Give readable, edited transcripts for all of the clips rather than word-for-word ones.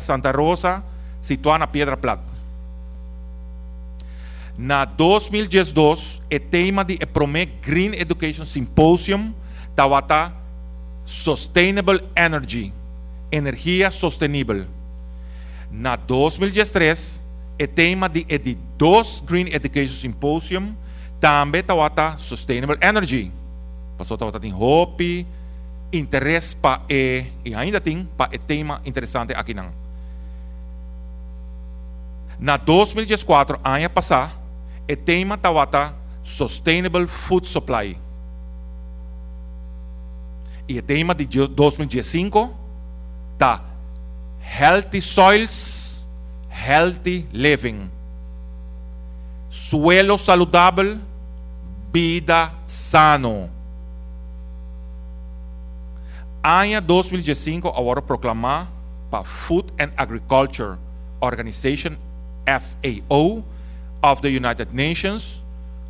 Santa Rosa, situada na Piedra Plata. Na 2012, o tema de Prome Green Education Symposium tawata Sustainable Energy, energia sostenível. Na 2013, o tema de 2 Green Education Symposium também tawata Sustainable Energy. Passou tawata tem hope, interesse para e ainda tem para o tema interessante aqui não. Na 2014, ano passado, o tema tawata Sustainable Food Supply. E o tema de 2015 tá Healthy Soils, Healthy Living. Suelo saudável, vida sano. Ano 2015 agora proclamar para Food and Agriculture Organization FAO of the United Nations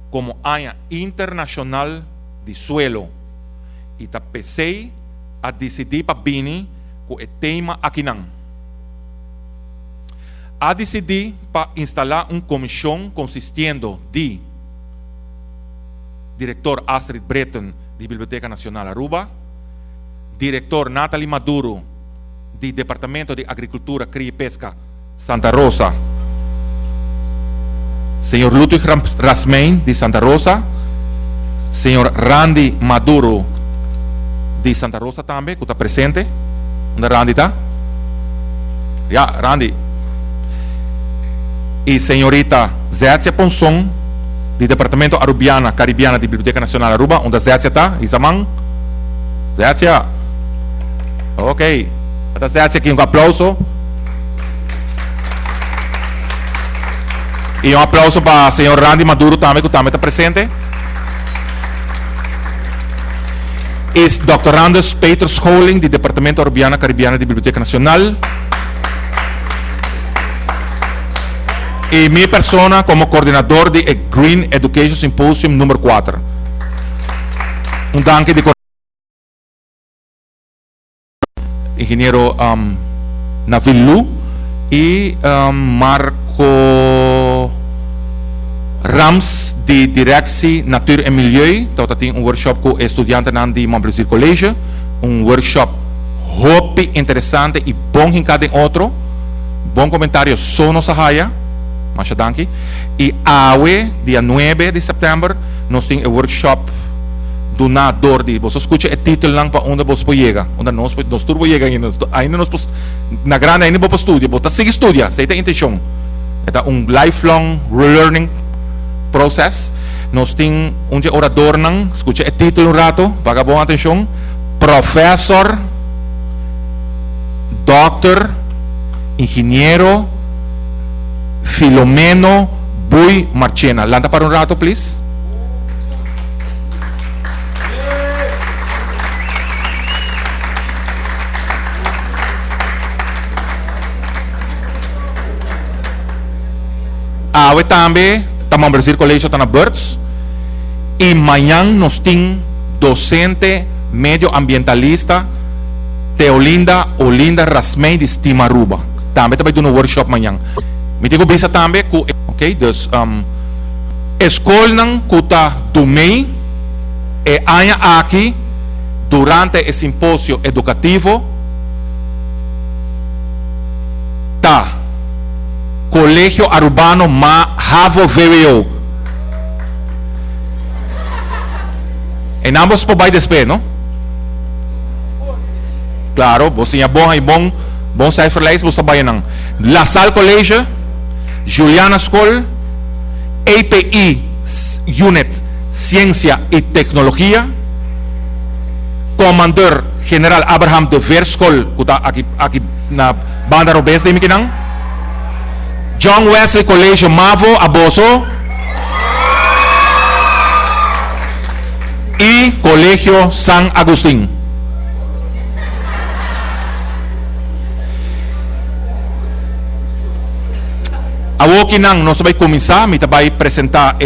como ano internacional de suelo. E tá pensei a decidir para Bini com o tema aqui não. A decidir para instalar uma comissão consistindo de diretor Astrid Breton, de Biblioteca Nacional Aruba, diretor Nathalie Maduro, de Departamento de Agricultura, Cria e Pesca, Santa Rosa, senhor Ludwig Rasmein, de Santa Rosa, senhor Randy Maduro, de Santa Rosa também, que está presente. Onde Randy está? Randy. E senhorita Zécia Ponson, de Departamento Arubiana, Caribiana, de Biblioteca Nacional Aruba, onde Zécia está? Isamang? Zécia. Ok. Está Zécia aqui, um aplauso. E um aplauso para o senhor Randy Maduro também, que também está presente. E Dr. Anders Peter Scholing, de Departamento Arubiana, Caribiana, de Biblioteca Nacional. E minha persona como coordenador de Green Education Symposium número 4. Um danke de engenheiro Navil Lu e Marco Rams, de Direção Natuur en Milieu. Então, tem workshop com estudantes de Montplaisir College. Workshop hope interessante e bom em cada outro. Bom comentário só no Sahaya. Mas danke. E awe, dia 9 de setembro, nós temos workshop donador de. Você escuta o título lang para onde você pode chegar. Onde nós turbo chegar ainda nós na grande ainda vamos estudar. Você sigue estudar, essa é a intenção. É lifelong learning process. Nós temos orador nang, escuta o título um rato, paga boa atenção. Professor, doctor, engenheiro Filomeno Bui Marchena. Lanta para um rato, please. Awe também, estamos Brasil Colégio está na Birds. E amanhã nós temos docente medioambientalista Teolinda Olinda Rasmei de Stimaruba. Também vai ter um workshop amanhã. Me digo bisa também com, ok, dus escola que está do MEI e aia aqui durante o simpósio educativo tá Colégio Arubano Mahavo VWO. Em ambos por baixo despe, não? Claro, você é bom e bom cifra leis, você vai não. La Salle Colégio, Juliana School, API Unit Ciência e Tecnologia, Comandante General Abraham de Ver School, que está aqui na banda Robes de Miquinang, John Wesley Colégio Mavo, Aboso, e Colégio San Agustín. Aqui nós vamos começar, me vai apresentar